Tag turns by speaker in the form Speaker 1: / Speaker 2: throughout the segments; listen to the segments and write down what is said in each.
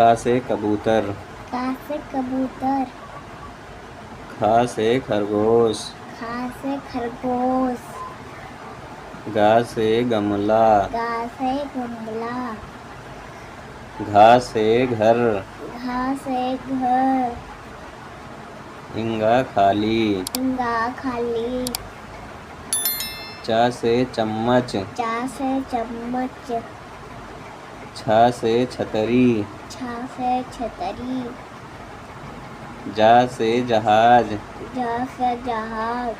Speaker 1: का से कबूतर।
Speaker 2: का से कबूतर।
Speaker 1: ख से खरगोश।
Speaker 2: खा से खरगोश।
Speaker 1: गा से गमला।
Speaker 2: गा से गमला।
Speaker 1: घा से घर।
Speaker 2: घा से घर।
Speaker 1: इंगा खाली।
Speaker 2: इंगा खाली।
Speaker 1: चा से चम्मच।
Speaker 2: चा से चम्मच।
Speaker 1: छा से छतरी।
Speaker 2: छा से छतरी।
Speaker 1: जा से जहाज।
Speaker 2: जा से जहाज।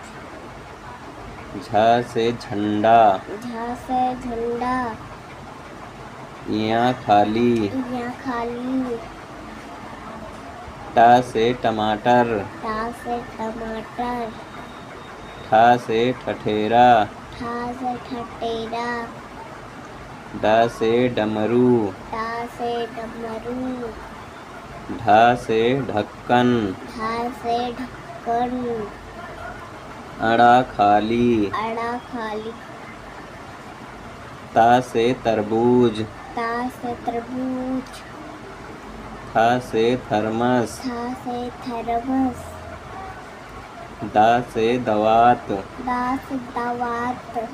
Speaker 1: झा से झंडा।
Speaker 2: झा से झंडा।
Speaker 1: इया खाली।
Speaker 2: यहाँ खाली।
Speaker 1: टा से टमाटर।
Speaker 2: टा से टमाटर।
Speaker 1: ठा से ठठेरा।
Speaker 2: ठा से ठटेरा।
Speaker 1: डा से डमरू।
Speaker 2: टा से डमरू।
Speaker 1: ढा से ढक्कन।
Speaker 2: ढा से ढक्कन।
Speaker 1: अड़ा खाली।
Speaker 2: अड़ा खाली।
Speaker 1: ता से तरबूज।
Speaker 2: ता से तरबूज।
Speaker 1: था से थर्मस।
Speaker 2: था से थर्मस।
Speaker 1: दा से दवात।
Speaker 2: दा से दावात।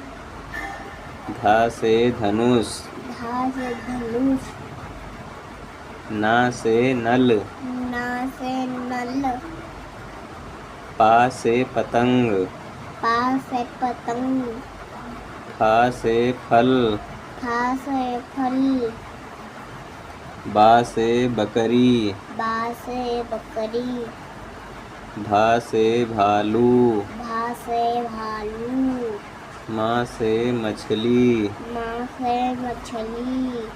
Speaker 1: धा से धनुष।
Speaker 2: धा से धनुष।
Speaker 1: ना से नल।
Speaker 2: ना से नल।
Speaker 1: पा से पतंग।
Speaker 2: पा से पतंग।
Speaker 1: फा से फल।
Speaker 2: फा से फल।
Speaker 1: बा से बकरी।
Speaker 2: बा से बकरी।
Speaker 1: भा से भालू।
Speaker 2: भा से भालू।
Speaker 1: माँ से मछली।
Speaker 2: माँ से मछली।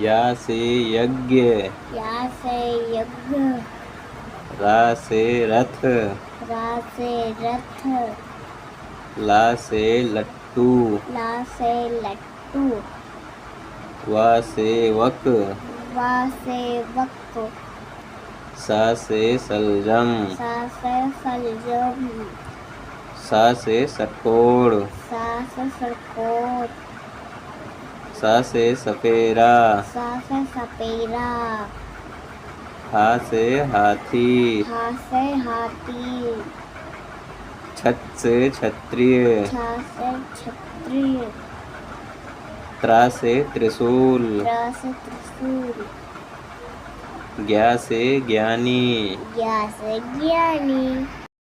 Speaker 1: या से यज्ञ।
Speaker 2: या से यज्ञ।
Speaker 1: रा से रथ।
Speaker 2: रा से रथ।
Speaker 1: ला से लट्टू।
Speaker 2: ला से लट्टू।
Speaker 1: वा से वक।
Speaker 2: वा से वक।
Speaker 1: सा से सलजम।
Speaker 2: सा से सलजम।
Speaker 1: सा से सकोड़।
Speaker 2: सा से सरकोट।
Speaker 1: सा से सपेरा।
Speaker 2: सा से सपेरा।
Speaker 1: हा से हाथी।
Speaker 2: हा से हाथी।
Speaker 1: छत से क्षत्रिय।
Speaker 2: छा से क्षत्रिय।
Speaker 1: त्रा से त्रिशूल।
Speaker 2: त्रा से त्रिशूल।
Speaker 1: ज्ञा से ज्ञानी।
Speaker 2: ज्ञा से ज्ञानी।